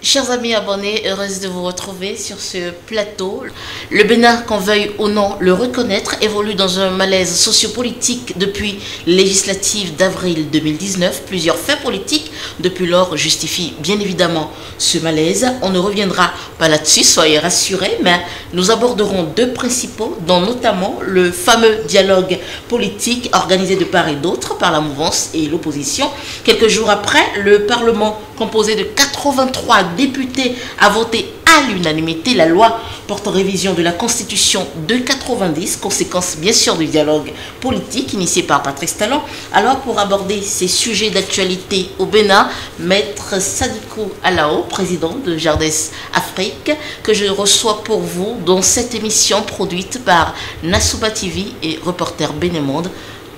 Chers amis abonnés, heureuse de vous retrouver sur ce plateau. Le Bénin, qu'on veuille ou non le reconnaître, évolue dans un malaise sociopolitique depuis les législatives d'avril 2019. Plusieurs faits politiques depuis lors justifient bien évidemment ce malaise. On ne reviendra pas là-dessus, soyez rassurés, mais nous aborderons deux principaux, dont notamment le fameux dialogue politique organisé de part et d'autre par la mouvance et l'opposition. Quelques jours après, le Parlement, composé de 83 députés, a voté à l'unanimité la loi portant révision de la Constitution de 90, conséquence bien sûr du dialogue politique initié par Patrice Talon. Alors pour aborder ces sujets d'actualité au Bénin, Maître Sadikou Alao, président de Jardès Afrique, que je reçois pour vous dans cette émission produite par Nassouba TV et Reporter Bénémonde.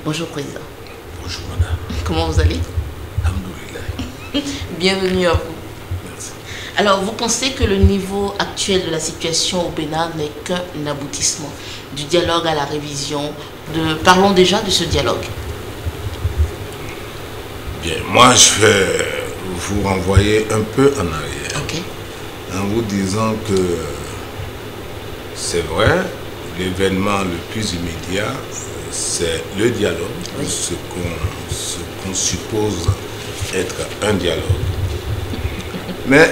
Bonjour président. Bonjour madame. Comment vous allez? Alhamdoulilah. Bienvenue à vous. Merci. Alors, vous pensez que le niveau actuel de la situation au Bénin n'est qu'un aboutissement du dialogue à la révision Parlons déjà de ce dialogue. Bien, moi je vais vous renvoyer un peu en arrière. Ok. En vous disant que c'est vrai, l'événement le plus immédiat, c'est le dialogue, Oui. ce qu'on suppose être un dialogue. Mais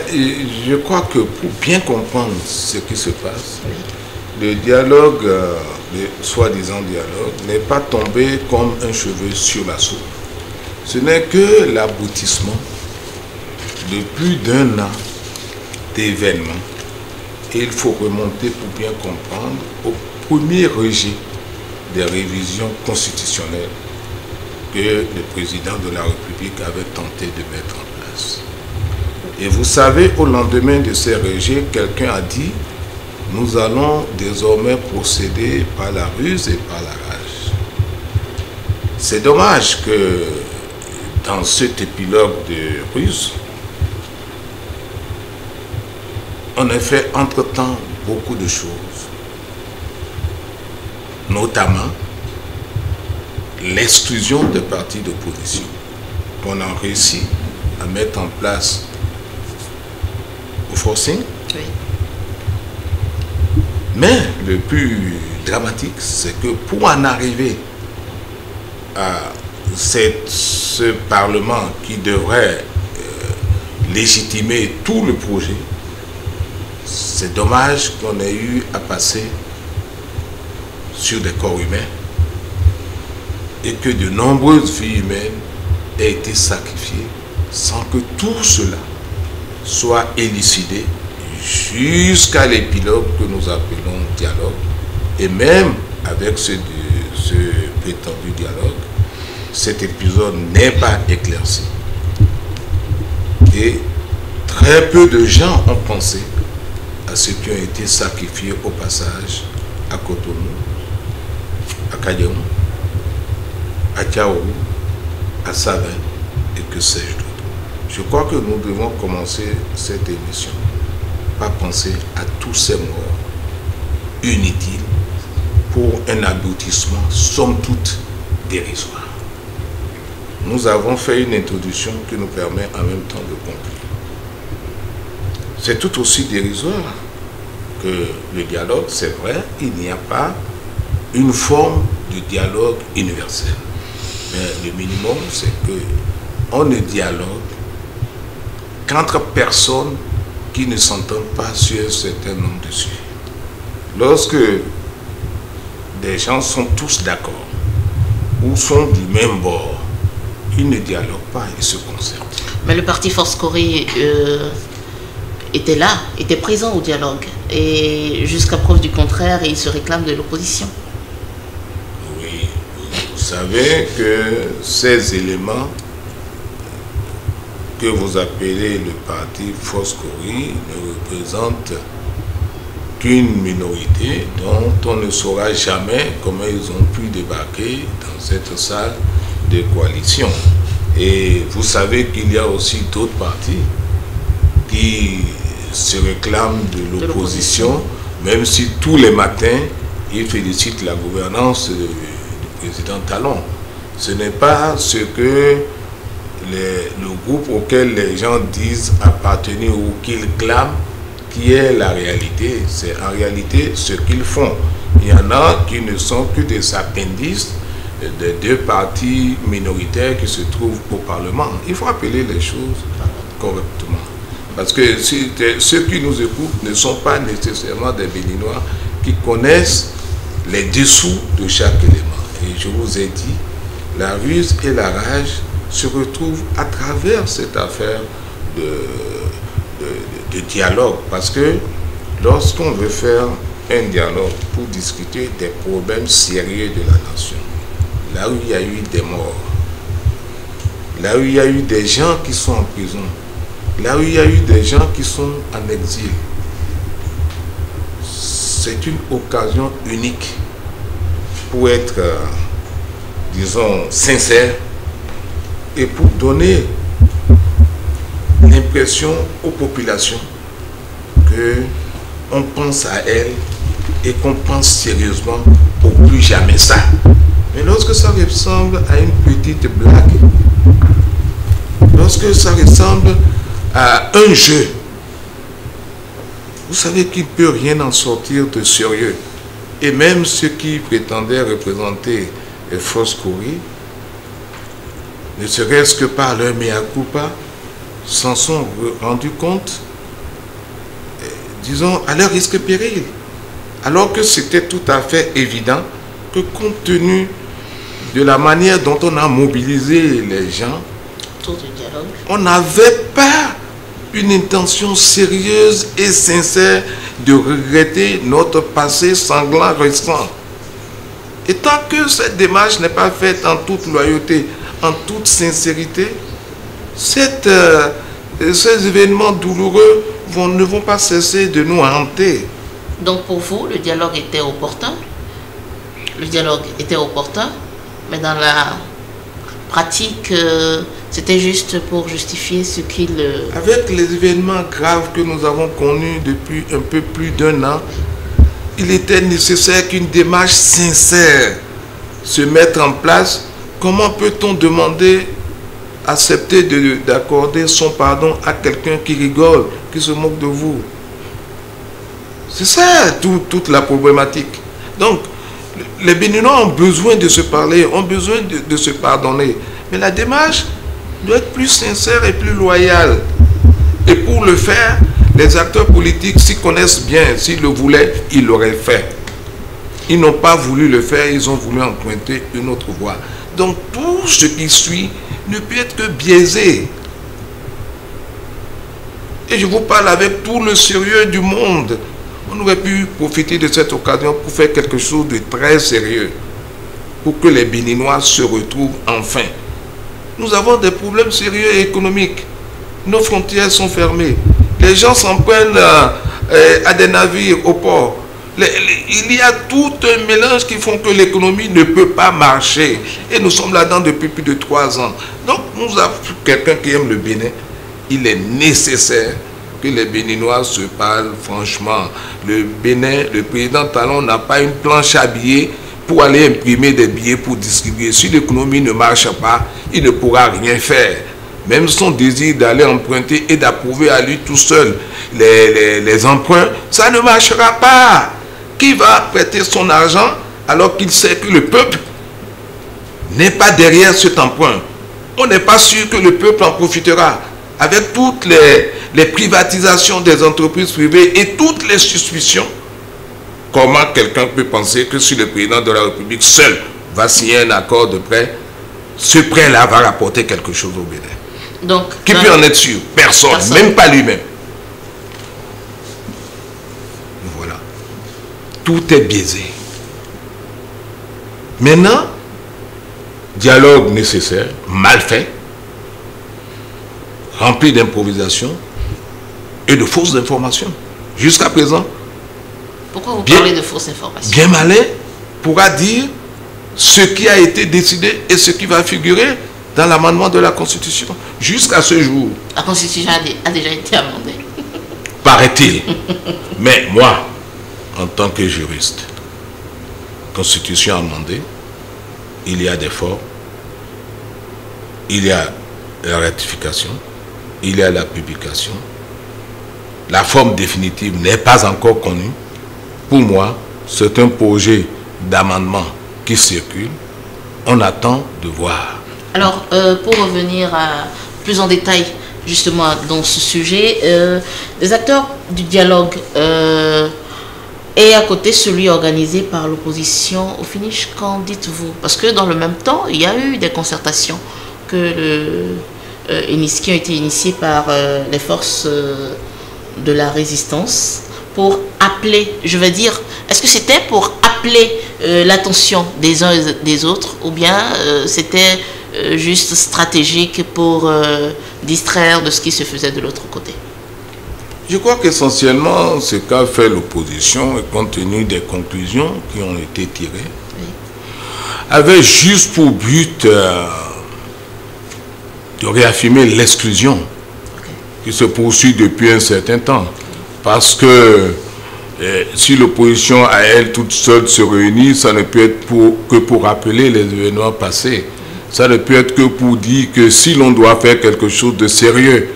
je crois que pour bien comprendre ce qui se passe, le dialogue, le soi-disant dialogue, n'est pas tombé comme un cheveu sur la soupe. Ce n'est que l'aboutissement de plus d'un an d'événements. Et il faut remonter pour bien comprendre au premier rejet des révisions constitutionnelles que le président de la République avait tenté de mettre en place. Et vous savez, au lendemain de ces rejets, quelqu'un a dit « Nous allons désormais procéder par la ruse et par la rage ». C'est dommage que dans cet épilogue de ruse, on ait fait entre-temps beaucoup de choses, notamment l'exclusion des partis d'opposition qu'on a réussi à mettre en place au forcing. Oui. Mais le plus dramatique, c'est que pour en arriver à ce Parlement qui devrait légitimer tout le projet, c'est dommage qu'on ait eu à passer sur des corps humains et que de nombreuses vies humaines aient été sacrifiées sans que tout cela soit élucidé jusqu'à l'épilogue que nous appelons dialogue. Et même avec ce prétendu dialogue, cet épisode n'est pas éclairci. Et très peu de gens ont pensé à ceux qui ont été sacrifiés au passage à Cotonou, à Kadiaou, à Tiaourou, à Savin et que sais-je d'autre. Je crois que nous devons commencer cette émission par penser à tous ces morts inutiles pour un aboutissement somme toute dérisoire. Nous avons fait une introduction qui nous permet en même temps de conclure. C'est tout aussi dérisoire que le dialogue, c'est vrai, il n'y a pas une forme de dialogue universel. Mais le minimum, c'est qu'on ne dialogue qu'entre personnes qui ne s'entendent pas sur un certain nombre de sujets. Lorsque des gens sont tous d'accord ou sont du même bord, ils ne dialoguent pas, ils se concertent. Mais le parti Force Corée était là, était présent au dialogue. Et jusqu'à preuve du contraire, il se réclame de l'opposition. Oui, vous savez que ces éléments que vous appelez le parti Force Corée ne représentent qu'une minorité dont on ne saura jamais comment ils ont pu débarquer dans cette salle de coalition. Et vous savez qu'il y a aussi d'autres partis qui se réclament de l'opposition, même si tous les matins, ils félicitent la gouvernance du président Talon. Ce n'est pas ce que le groupe auquel les gens disent appartenir ou qu'ils clament, qui est la réalité. C'est en réalité ce qu'ils font. Il y en a qui ne sont que des appendices de deux partis minoritaires qui se trouvent au Parlement. Il faut appeler les choses correctement. Parce que ceux qui nous écoutent ne sont pas nécessairement des Béninois qui connaissent les dessous de chaque élément. Et je vous ai dit, la ruse et la rage se retrouvent à travers cette affaire de dialogue. Parce que lorsqu'on veut faire un dialogue pour discuter des problèmes sérieux de la nation, là où il y a eu des morts, là où il y a eu des gens qui sont en prison, là où il y a eu des gens qui sont en exil, c'est une occasion unique pour être, disons, sincère et pour donner l'impression aux populations que on pense à elles et qu'on pense sérieusement au plus jamais ça. Mais lorsque ça ressemble à une petite blague, lorsque ça ressemble à un jeu, vous savez qu'il ne peut rien en sortir de sérieux. Et même ceux qui prétendaient représenter Fos-Kouri, ne serait-ce que par leur mea culpa, s'en sont rendus compte, disons, à leur risque et péril. Alors que c'était tout à fait évident que compte tenu de la manière dont on a mobilisé les gens, on n'avait pas une intention sérieuse et sincère de regretter notre passé sanglant récent. Et tant que cette démarche n'est pas faite en toute loyauté, en toute sincérité, ces événements douloureux ne vont pas cesser de nous hanter. Donc pour vous, le dialogue était opportun. Le dialogue était opportun, mais dans la pratique, c'était juste pour justifier ce qu'il... Avec les événements graves que nous avons connus depuis un peu plus d'un an, il était nécessaire qu'une démarche sincère se mette en place. Comment peut-on demander, accepter d'accorder son pardon à quelqu'un qui rigole, qui se moque de vous? C'est ça toute la problématique. Donc, les Béninois ont besoin de se parler, ont besoin de se pardonner. Mais la démarche doit être plus sincère et plus loyale. Et pour le faire, les acteurs politiques s'y connaissent bien. S'ils le voulaient, ils l'auraient fait. Ils n'ont pas voulu le faire, ils ont voulu emprunter une autre voie. Donc tout ce qui suit ne peut être que biaisé. Et je vous parle avec tout le sérieux du monde. On aurait pu profiter de cette occasion pour faire quelque chose de très sérieux. Pour que les Béninois se retrouvent enfin. Nous avons des problèmes sérieux et économiques. Nos frontières sont fermées. Les gens s'en prennent à des navires au port. Il y a tout un mélange qui font que l'économie ne peut pas marcher. Et nous sommes là-dedans depuis plus de 3 ans. Donc, nous avons quelqu'un qui aime le Bénin. Il est nécessaire que les Béninois se parlent franchement. Le Bénin, le président Talon n'a pas une planche à billets pour aller imprimer des billets pour distribuer. Si l'économie ne marche pas, il ne pourra rien faire. Même son désir d'aller emprunter et d'approuver à lui tout seul les emprunts, ça ne marchera pas. Qui va prêter son argent alors qu'il sait que le peuple n'est pas derrière cet emprunt? On n'est pas sûr que le peuple en profitera. Avec toutes les privatisations des entreprises privées et toutes les suspicions, comment quelqu'un peut penser que si le président de la République seul va signer un accord de prêt, ce prêt-là va rapporter quelque chose au Bénin? Donc, qui peut en être sûr? Personne, même pas lui-même. Voilà. Tout est biaisé. Maintenant, dialogue nécessaire, mal fait, rempli d'improvisation et de fausses informations. Jusqu'à présent, pourquoi vous parlez de fausses informations? Bien malin pourra dire ce qui a été décidé et ce qui va figurer dans l'amendement de la Constitution. Jusqu'à ce jour. La Constitution a déjà été amendée. Paraît-il. Mais moi, en tant que juriste, Constitution amendée, il y a des forts, il y a la ratification, il y a la publication. La forme définitive n'est pas encore connue. Pour moi, c'est un projet d'amendement qui circule. On attend de voir. Alors, pour revenir plus en détail justement dans ce sujet, les acteurs du dialogue et à côté celui organisé par l'opposition, au finish, qu'en dites-vous? Parce que dans le même temps, il y a eu des concertations qui ont été initiées par les forces de la résistance pour appeler, je veux dire, est-ce que c'était pour appeler l'attention des uns et des autres, ou bien c'était juste stratégique pour distraire de ce qui se faisait de l'autre côté? Je crois qu'essentiellement, ce qu'a fait l'opposition, compte tenu des conclusions qui ont été tirées, oui, avait juste pour but de réaffirmer l'exclusion, okay, qui se poursuit depuis un certain temps. Parce que si l'opposition à elle toute seule se réunit, ça ne peut être que pour rappeler les événements passés. Ça ne peut être que pour dire que si l'on doit faire quelque chose de sérieux,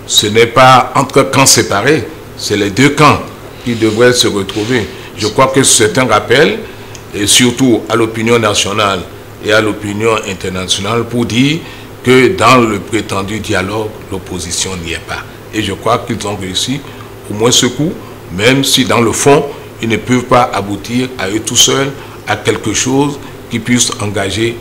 ce n'est pas entre camps séparés, c'est les deux camps qui devraient se retrouver. Je crois que c'est un rappel, et surtout à l'opinion nationale et à l'opinion internationale, pour dire que dans le prétendu dialogue, l'opposition n'y est pas. Et je crois qu'ils ont réussi au moins ce coup, même si dans le fond, ils ne peuvent pas aboutir à eux tout seuls à quelque chose qui puisse engager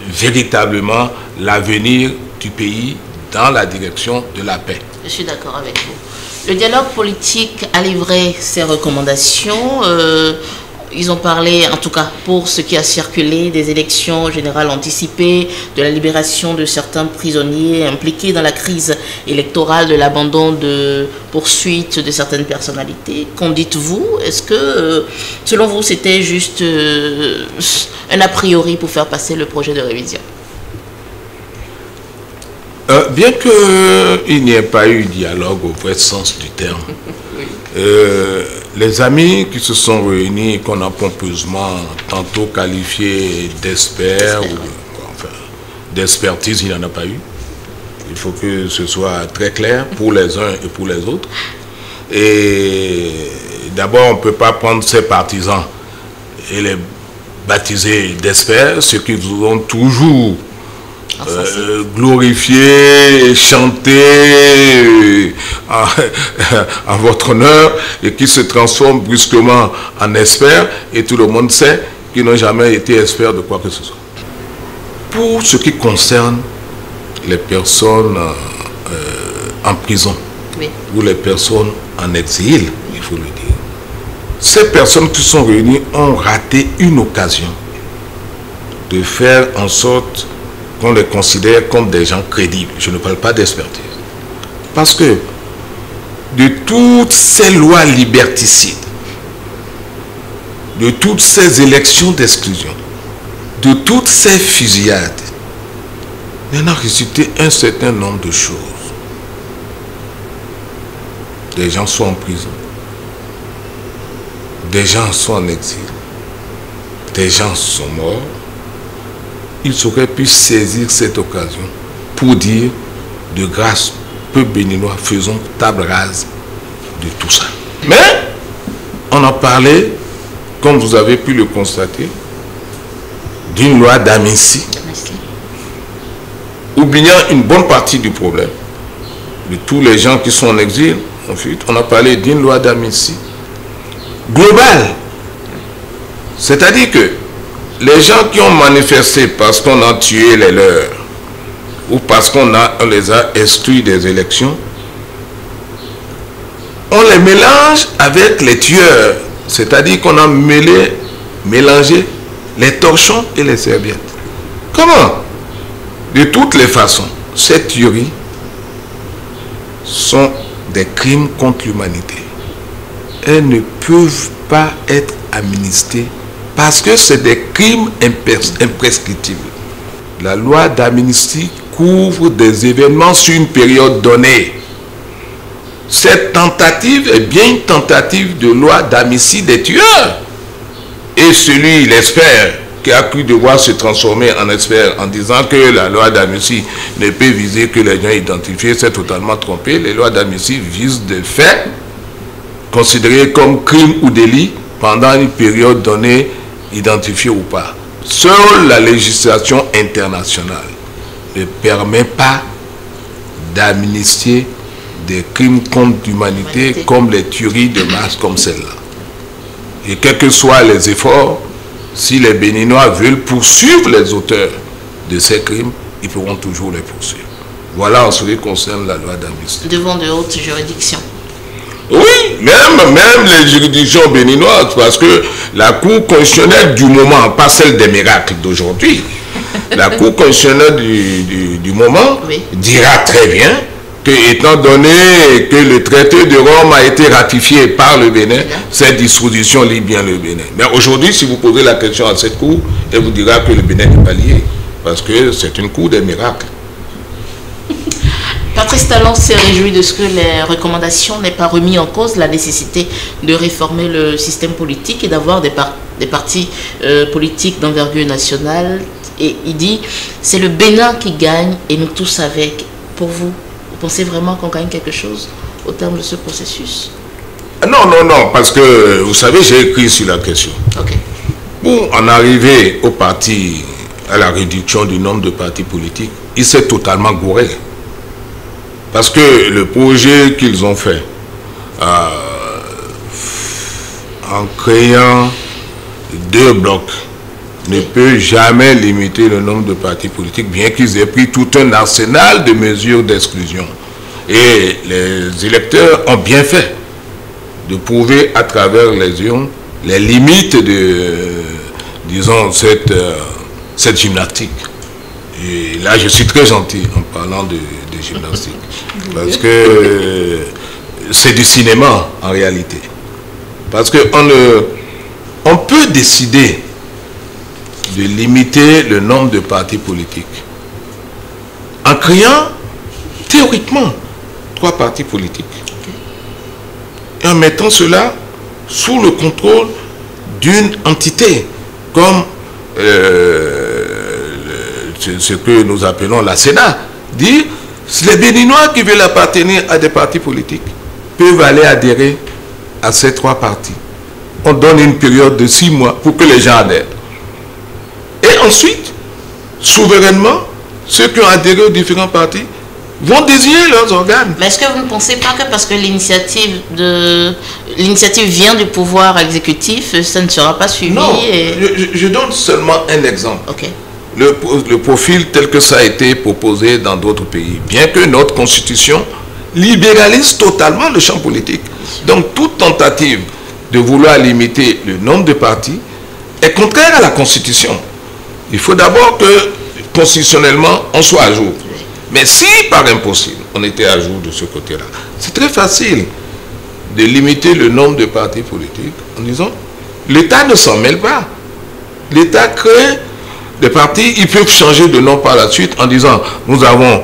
véritablement l'avenir du pays dans la direction de la paix. Je suis d'accord avec vous. Le dialogue politique a livré ses recommandations. Ils ont parlé, en tout cas pour ce qui a circulé, des élections générales anticipées, de la libération de certains prisonniers impliqués dans la crise électorale, de l'abandon de poursuites de certaines personnalités. Qu'en dites-vous? Est-ce que, selon vous, c'était juste un a priori pour faire passer le projet de révision? Bien qu'il n'y ait pas eu dialogue au vrai sens du terme, oui, les amis qui se sont réunis, qu'on a pompeusement tantôt qualifiés d'experts, enfin, d'expertise, il n'y en a pas eu. Il faut que ce soit très clair pour les uns et pour les autres. Et d'abord, on ne peut pas prendre ces partisans et les baptiser d'experts, ceux qui vous ont toujours glorifié, chanté en votre honneur, et qui se transforment brusquement en experts, et tout le monde sait qu'ils n'ont jamais été experts de quoi que ce soit. Pour ce qui concerne les personnes en prison, oui, ou les personnes en exil, il faut le dire, ces personnes qui sont réunies ont raté une occasion de faire en sorte qu'on les considère comme des gens crédibles. Je ne parle pas d'expertise. Parce que de toutes ces lois liberticides, de toutes ces élections d'exclusion, de toutes ces fusillades, il y en a résulté un certain nombre de choses. Des gens sont en prison, des gens sont en exil, des gens sont morts. Ils auraient pu saisir cette occasion pour dire, de grâce, peuple béninois, faisons table rase de tout ça. Mais on a parlé, comme vous avez pu le constater, d'une loi d'amnistie, oubliant une bonne partie du problème de tous les gens qui sont en exil. Ensuite, on a parlé d'une loi d'amnistie globale. C'est-à-dire que les gens qui ont manifesté parce qu'on a tué les leurs ou parce qu'on les a exclus des élections, on les mélange avec les tueurs. C'est-à-dire qu'on a mélangé les torchons et les serviettes. Comment? De toutes les façons, ces tueries sont des crimes contre l'humanité. Elles ne peuvent pas être amnistiées parce que c'est des crimes imprescriptibles. La loi d'amnistie couvre des événements sur une période donnée. Cette tentative est bien une tentative de loi d'amnistie des tueurs. Et celui, l'espère, qui a cru devoir se transformer en expert en disant que la loi d'amnistie ne peut viser que les gens identifiés, s'est totalement trompé. Les lois d'amnistie visent des faits considérés comme crimes ou délits pendant une période donnée, identifiée ou pas. Seule la législation internationale ne permet pas d'amnistier des crimes contre l'humanité comme les tueries de masse comme celle-là. Et quels que soient les efforts, si les Béninois veulent poursuivre les auteurs de ces crimes, ils pourront toujours les poursuivre. Voilà en ce qui concerne la loi d'amnistie. Devant de hautes juridictions. Oui, même les juridictions béninoises, parce que la Cour constitutionnelle du moment, pas celle des miracles d'aujourd'hui, la Cour constitutionnelle du moment dira très bien que, étant donné que le traité de Rome a été ratifié par le Bénin, cette disposition lie bien le Bénin. Mais aujourd'hui, si vous posez la question à cette Cour, elle vous dira que le Bénin n'est pas lié, parce que c'est une Cour des miracles. Patrice Talon s'est réjoui de ce que les recommandations n'aient pas remis en cause la nécessité de réformer le système politique et d'avoir des partis politiques d'envergure nationale. Et il dit, c'est le Bénin qui gagne et nous tous avec. Pour vous, vous pensez vraiment qu'on gagne quelque chose au terme de ce processus? Non, parce que, vous savez, j'ai écrit sur la question. Pour en arriver au parti, à la réduction du nombre de partis politiques, il s'est totalement gouré. Parce que le projet qu'ils ont fait, en créant 2 blocs, ne peut jamais limiter le nombre de partis politiques, bien qu'ils aient pris tout un arsenal de mesures d'exclusion. Et les électeurs ont bien fait de prouver à travers les urnes les limites de, disons, cette gymnastique. Et là, je suis très gentil en parlant de gymnastique. Parce que c'est du cinéma en réalité. Parce qu'on peut décider de limiter le nombre de partis politiques en créant théoriquement 3 partis politiques et en mettant cela sous le contrôle d'une entité comme ce que nous appelons la Sénat. Dire, les Béninois qui veulent appartenir à des partis politiques peuvent aller adhérer à ces 3 partis. On donne une période de 6 mois pour que les gens adhèrent. Et ensuite, souverainement, ceux qui ont adhéré aux différents partis vont désigner leurs organes. Mais est-ce que vous ne pensez pas que parce que l'initiative vient du pouvoir exécutif, ça ne sera pas suivi? Non, je donne seulement un exemple. Okay. Le profil tel que ça a été proposé dans d'autres pays, bien que notre constitution libéralise totalement le champ politique. Donc toute tentative de vouloir limiter le nombre de partis est contraire à la constitution. Il faut d'abord que constitutionnellement on soit à jour. Mais si par impossible on était à jour de ce côté-là, c'est très facile de limiter le nombre de partis politiques en disant l'État ne s'en mêle pas. L'État crée des partis, ils peuvent changer de nom par la suite en disant nous avons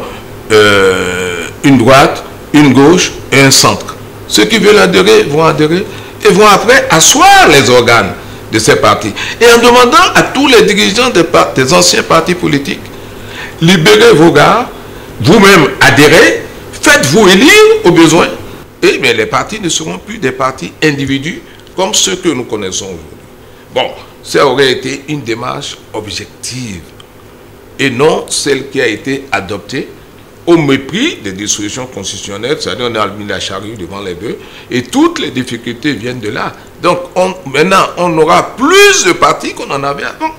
une droite, une gauche et un centre. Ceux qui veulent adhérer vont adhérer et vont après asseoir les organes de ces partis. Et en demandant à tous les dirigeants des anciens partis politiques, libérez vos gars, vous-même adhérez, faites-vous élire au besoin. Et bien les partis ne seront plus des partis individus comme ceux que nous connaissons aujourd'hui. Bon, ça aurait été une démarche objective et non celle qui a été adoptée au mépris des dispositions constitutionnelles, c'est-à-dire on a mis la charrue devant les bœufs et toutes les difficultés viennent de là. Donc maintenant on aura plus de partis qu'on en avait avant.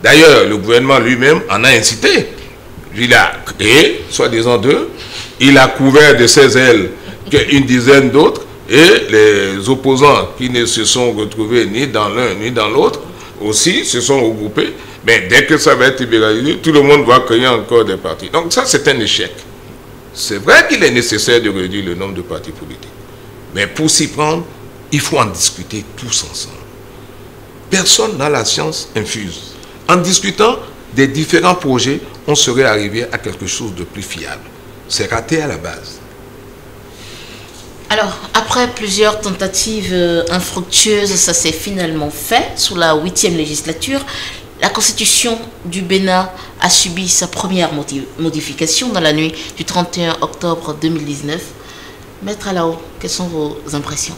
D'ailleurs le gouvernement lui-même en a incité. Il a créé, soi-disant 2, il a couvert de ses ailes qu'une dizaine d'autres et les opposants qui ne se sont retrouvés ni dans l'un ni dans l'autre aussi se sont regroupés. Mais dès que ça va être libéralisé, tout le monde va créer encore des partis. Donc ça, c'est un échec. C'est vrai qu'il est nécessaire de réduire le nombre de partis politiques. Mais pour s'y prendre, il faut en discuter tous ensemble. Personne n'a la science infuse. En discutant des différents projets, on serait arrivé à quelque chose de plus fiable. C'est raté à la base. Alors, après plusieurs tentatives infructueuses, ça s'est finalement fait sous la 8e législature. La constitution du Bénin a subi sa première modification dans la nuit du 31 octobre 2019. Maître Alao, quelles sont vos impressions?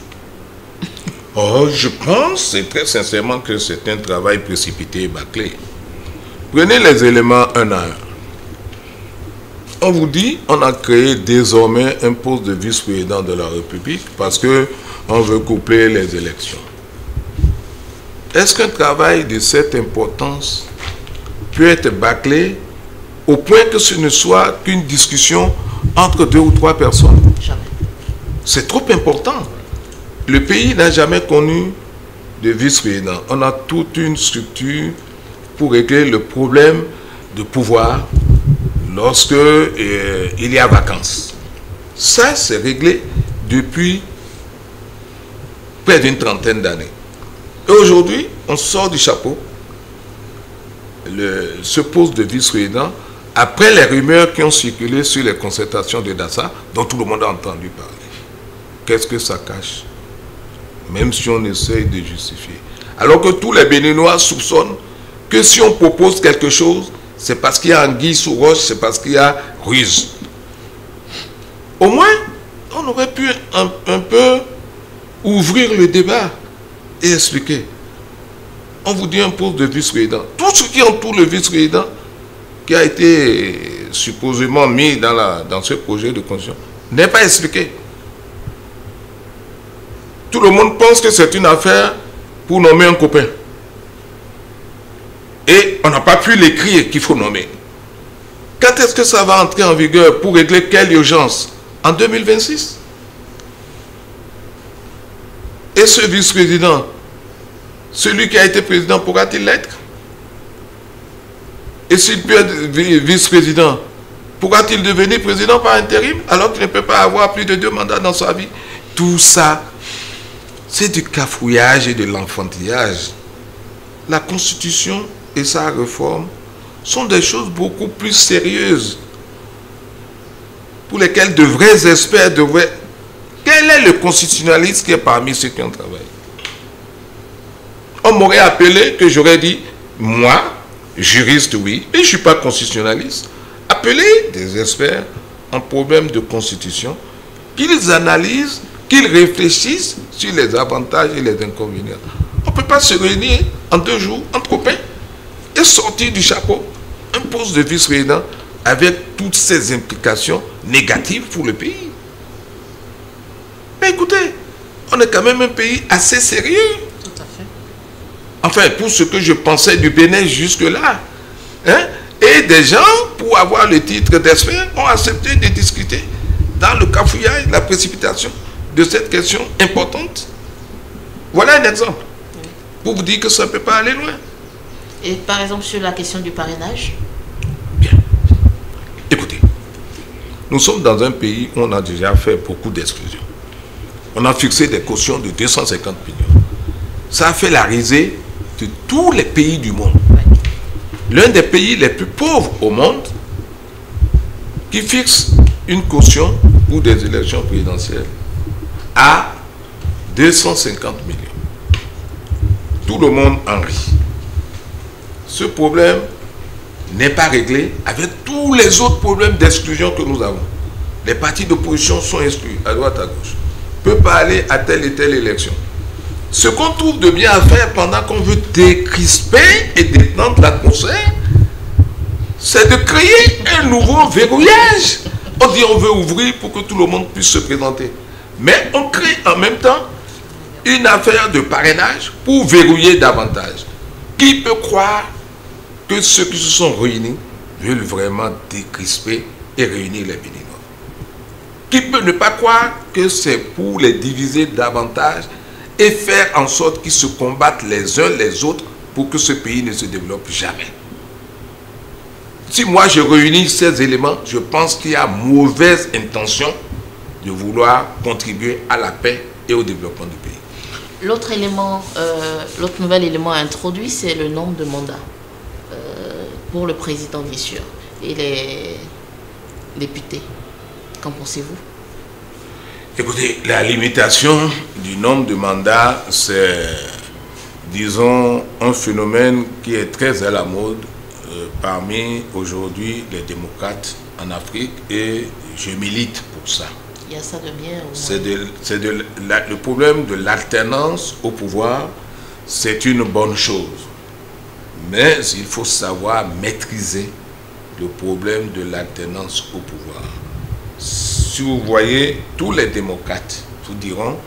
Oh, je pense très sincèrement que c'est un travail précipité et bâclé. Prenez les éléments un à un. On vous dit, on a créé désormais un poste de vice-président de la République parce qu'on veut coupler les élections. Est-ce qu'un travail de cette importance peut être bâclé au point que ce ne soit qu'une discussion entre 2 ou 3 personnes? Jamais. C'est trop important. Le pays n'a jamais connu de vice-président. On a toute une structure pour régler le problème de pouvoir lorsque il y a vacances. Ça, c'est réglé depuis près d'une trentaine d'années. Et aujourd'hui, on sort du chapeau ce poste de vice-président après les rumeurs qui ont circulé sur les concertations de Dassa, dont tout le monde a entendu parler. Qu'est-ce que ça cache? Même si on essaye de justifier. Alors que tous les Béninois soupçonnent que si on propose quelque chose, c'est parce qu'il y a anguille sous roche, c'est parce qu'il y a ruse. Au moins, on aurait pu un peu ouvrir le débat et expliquer. On vous dit un poste de vice-président. Tout ce qui entoure le vice-président, qui a été supposément mis dans ce projet de constitution, n'est pas expliqué. Tout le monde pense que c'est une affaire pour nommer un copain. Et on n'a pas pu l'écrire qu'il faut nommer. Quand est-ce que ça va entrer en vigueur pour régler quelle urgence? En 2026? Et ce vice-président, celui qui a été président, pourra-t-il l'être? Et s'il peut être vice-président, pourra-t-il devenir président par intérim alors qu'il ne peut pas avoir plus de 2 mandats dans sa vie? Tout ça, c'est du cafouillage et de l'enfantillage. La Constitution et sa réforme sont des choses beaucoup plus sérieuses pour lesquelles de vrais experts devraient... Quel est le constitutionnaliste qui est parmi ceux qui ont travaillé? On m'aurait appelé, que j'aurais dit, moi, juriste, oui, mais je ne suis pas constitutionnaliste. Appelez des experts en problème de constitution, qu'ils analysent, qu'ils réfléchissent sur les avantages et les inconvénients. On ne peut pas se réunir en 2 jours, entre copains, et sortir du chapeau un poste de vice-président avec toutes ces implications négatives pour le pays. Mais écoutez, on est quand même un pays assez sérieux. Tout à fait. Enfin, pour ce que je pensais du Bénin jusque-là. Hein? Et des gens, pour avoir le titre d'expert, ont accepté de discuter dans le cafouillage, la précipitation de cette question importante. Voilà un exemple. Oui. Pour vous dire que ça ne peut pas aller loin. Et par exemple, sur la question du parrainage? Bien. Écoutez, nous sommes dans un pays où on a déjà fait beaucoup d'exclusions. On a fixé des cautions de 250 millions. Ça a fait la risée de tous les pays du monde. Oui. L'un des pays les plus pauvres au monde qui fixe une caution pour des élections présidentielles à 250 millions. Tout le monde en rit. Ce problème n'est pas réglé avec tous les autres problèmes d'exclusion que nous avons. Les partis d'opposition sont exclus à droite, à gauche. Ne peut pas aller à telle et telle élection. Ce qu'on trouve de bien à faire pendant qu'on veut décrisper et détendre l'atmosphère, c'est de créer un nouveau verrouillage. On dit on veut ouvrir pour que tout le monde puisse se présenter. Mais on crée en même temps une affaire de parrainage pour verrouiller davantage. Qui peut croire que ceux qui se sont réunis veulent vraiment décrisper et réunir les Béninois? Qui peut ne pas croire que c'est pour les diviser davantage et faire en sorte qu'ils se combattent les uns les autres pour que ce pays ne se développe jamais? Si moi je réunis ces éléments, je pense qu'il y a mauvaise intention de vouloir contribuer à la paix et au développement du pays. L'autre élément, l'autre nouvel élément introduit, c'est le nombre de mandats pour le président, bien sûr, et les députés. Qu'en pensez-vous? Écoutez, la limitation du nombre de mandats, c'est, disons, un phénomène qui est très à la mode parmi aujourd'hui les démocrates en Afrique, et je milite pour ça. Il y a ça de bien. Le problème de l'alternance au pouvoir, c'est une bonne chose. Mais il faut savoir maîtriser le problème de l'alternance au pouvoir. Si vous voyez, tous les démocrates vous diront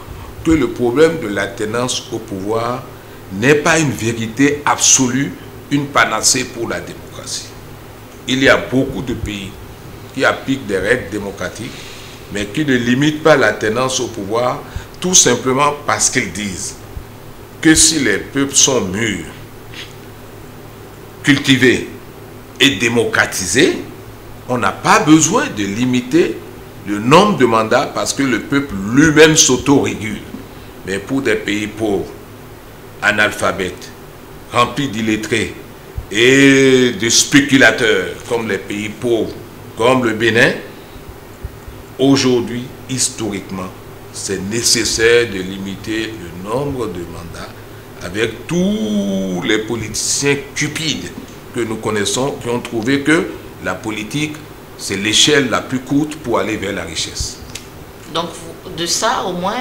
que le problème de l'alternance au pouvoir n'est pas une vérité absolue, une panacée pour la démocratie. Il y a beaucoup de pays qui appliquent des règles démocratiques, mais qui ne limitent pas l'alternance au pouvoir, tout simplement parce qu'ils disent que si les peuples sont mûrs, cultivés et démocratisés, on n'a pas besoin de limiter le nombre de mandats parce que le peuple lui-même s'auto-régule. Mais pour des pays pauvres, analphabètes, remplis d'illettrés et de spéculateurs comme les pays pauvres, comme le Bénin, aujourd'hui, historiquement, c'est nécessaire de limiter le nombre de mandats avec tous les politiciens cupides que nous connaissons qui ont trouvé que la politique, c'est l'échelle la plus courte pour aller vers la richesse. Donc, de ça, au moins...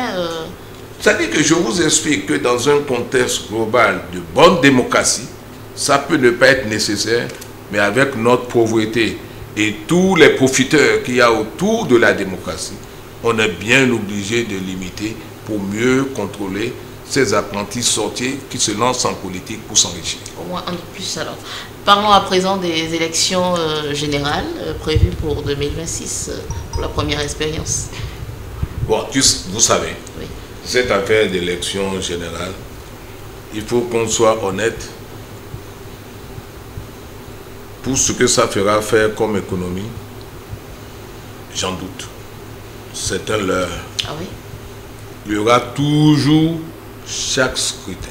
Ça dit que je vous explique que dans un contexte global de bonne démocratie, ça peut ne pas être nécessaire, mais avec notre pauvreté et tous les profiteurs qu'il y a autour de la démocratie, on est bien obligé de limiter pour mieux contrôler ces apprentis sorciers qui se lancent en politique pour s'enrichir. Au moins un de plus alors. Parlons à présent des élections générales prévues pour 2026, pour la première expérience. Bon, vous savez, oui, cette affaire d'élection générale, il faut qu'on soit honnête pour ce que ça fera faire comme économie. J'en doute. C'est un leurre. Ah oui? Il y aura toujours chaque scrutin.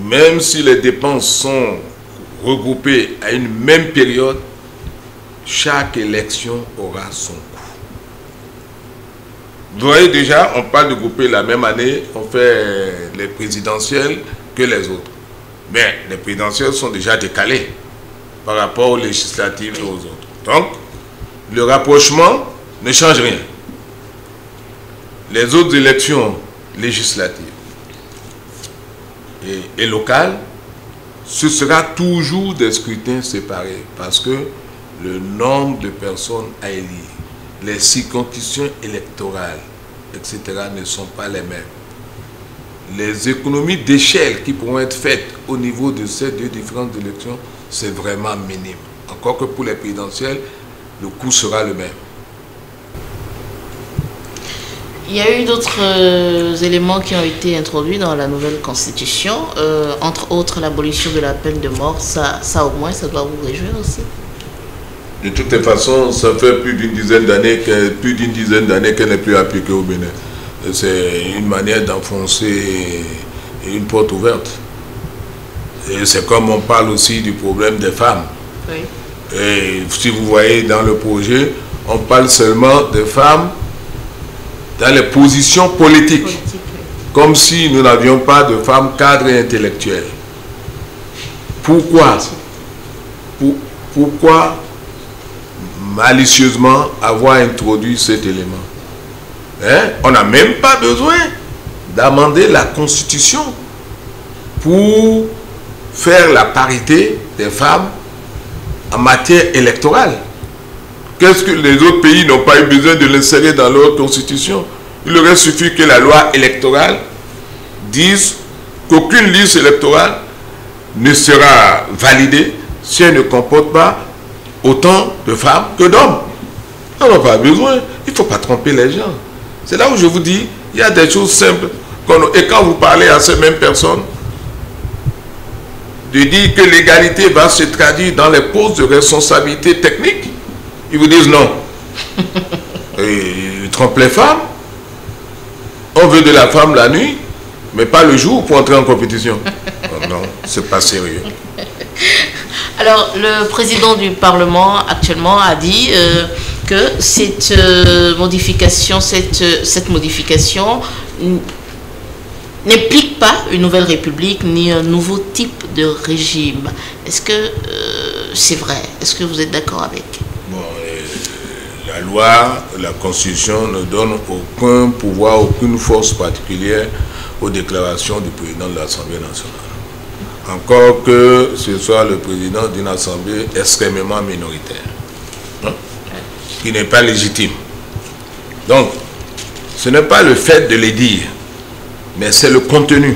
Même si les dépenses sont regroupées à une même période, chaque élection aura son coût. Vous voyez déjà, on parle de grouper la même année, on fait les présidentielles que les autres. Mais les présidentielles sont déjà décalées par rapport aux législatives et aux autres. Donc, le rapprochement ne change rien. Les autres élections législatives et locales, ce sera toujours des scrutins séparés parce que le nombre de personnes à élire, les circonscriptions électorales, etc. ne sont pas les mêmes. Les économies d'échelle qui pourront être faites au niveau de ces deux différentes élections, c'est vraiment minime. Encore que pour les présidentielles, le coût sera le même. Il y a eu d'autres éléments qui ont été introduits dans la nouvelle constitution, entre autres l'abolition de la peine de mort. Ça au moins, ça doit vous réjouir aussi. De toutes façons, ça fait plus d'une dizaine d'années qu'elle n'est plus appliquée au Bénin. C'est une manière d'enfoncer une porte ouverte. Et c'est comme on parle aussi du problème des femmes. Oui. Et si vous voyez dans le projet, on parle seulement des femmes dans les positions politiques. Oui. Comme si nous n'avions pas de femmes cadres et intellectuelles. Pourquoi? Pourquoi malicieusement avoir introduit cet élément? On n'a même pas besoin d'amender la Constitution pour faire la parité des femmes en matière électorale. Qu'est-ce que les autres pays n'ont pas eu besoin de l'insérer dans leur Constitution? Il aurait suffi que la loi électorale dise qu'aucune liste électorale ne sera validée si elle ne comporte pas autant de femmes que d'hommes. On n'a pas besoin. Il ne faut pas tromper les gens. C'est là où je vous dis, il y a des choses simples. Et quand vous parlez à ces mêmes personnes, de dire que l'égalité va se traduire dans les postes de responsabilité technique, ils vous disent non. Et ils trompent les femmes. On veut de la femme la nuit, mais pas le jour pour entrer en compétition. Non, c'est pas sérieux. Alors, le président du Parlement actuellement a dit que cette modification n'implique pas une nouvelle république ni un nouveau type de régime. Est-ce que c'est vrai? Est-ce que vous êtes d'accord avec? Bon, la loi, la Constitution ne donne aucun pouvoir, aucune force particulière aux déclarations du président de l'Assemblée nationale. Encore que ce soit le président d'une assemblée extrêmement minoritaire, hein, qui n'est pas légitime. Donc, ce n'est pas le fait de les dire, mais c'est le contenu.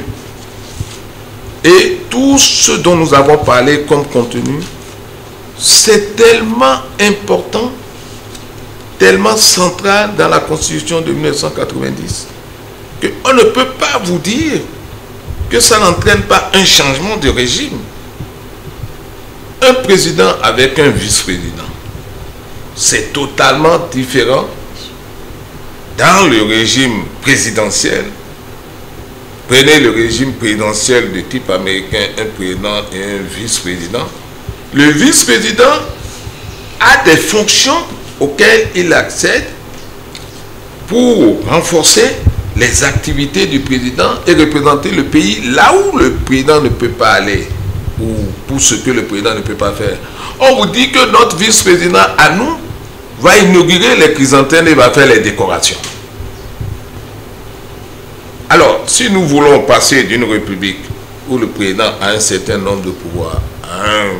Et tout ce dont nous avons parlé comme contenu, c'est tellement important, tellement central dans la Constitution de 1990, qu'on ne peut pas vous dire que ça n'entraîne pas un changement de régime. Un président avec un vice-président, c'est totalement différent. Dans le régime présidentiel, prenez le régime présidentiel de type américain, un président et un vice-président. Le vice-président a des fonctions auxquelles il accède pour renforcer les activités du président et représenter le pays là où le président ne peut pas aller, ou pour ce que le président ne peut pas faire. On vous dit que notre vice-président à nous va inaugurer les chrysanthèmes et va faire les décorations. Alors, si nous voulons passer d'une république où le président a un certain nombre de pouvoirs à un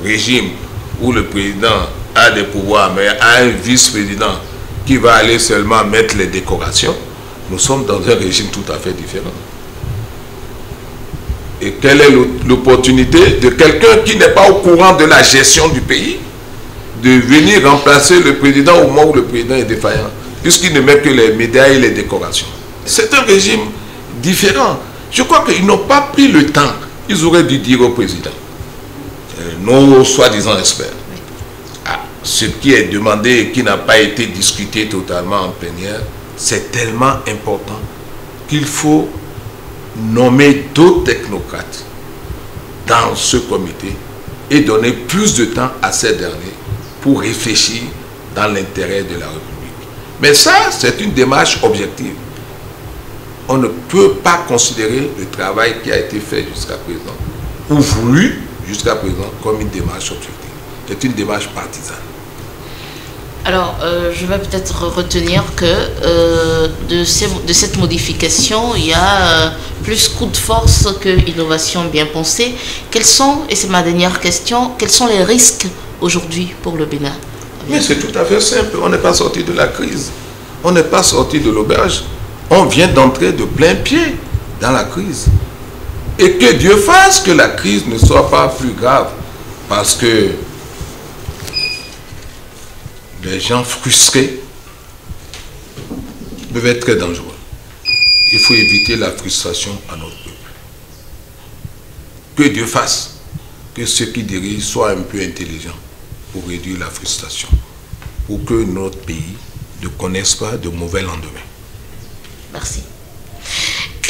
régime où le président a des pouvoirs mais a un vice-président qui va aller seulement mettre les décorations, nous sommes dans un régime tout à fait différent. Et quelle est l'opportunité de quelqu'un qui n'est pas au courant de la gestion du pays de venir remplacer le président au moment où le président est défaillant, puisqu'il ne met que les médailles et les décorations? C'est un régime différent. Je crois qu'ils n'ont pas pris le temps. Ils auraient dû dire au président, nos soi-disant experts, ce qui est demandé et qui n'a pas été discuté totalement en plénière, c'est tellement important qu'il faut nommer d'autres technocrates dans ce comité et donner plus de temps à ces derniers pour réfléchir dans l'intérêt de la République. Mais ça, c'est une démarche objective. On ne peut pas considérer le travail qui a été fait jusqu'à présent, ou voulu jusqu'à présent, comme une démarche objective. C'est une démarche partisane. Alors, je vais peut-être retenir que de cette modification, il y a plus coup de force que innovation bien pensée. Quels sont, et c'est ma dernière question, quels sont les risques aujourd'hui pour le Bénin? Mais c'est tout à fait simple. On n'est pas sorti de la crise. On n'est pas sorti de l'auberge. On vient d'entrer de plein pied dans la crise. Et que Dieu fasse que la crise ne soit pas plus grave. Parce que les gens frustrés peuvent être très dangereux. Il faut éviter la frustration à notre peuple. Que Dieu fasse que ceux qui dirigent soient un peu intelligents pour réduire la frustration. Pour que notre pays ne connaisse pas de mauvais lendemains. Merci.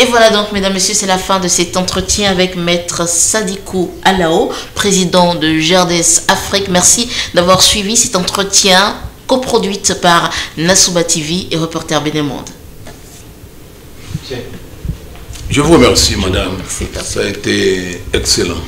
Et voilà donc, mesdames, messieurs, c'est la fin de cet entretien avec Maître Sadikou Alao, président de GRDS Afrique. Merci d'avoir suivi cet entretien coproduite par Nasouba TV et Reporter Bénémonde. Je vous remercie, madame. Ça a été excellent.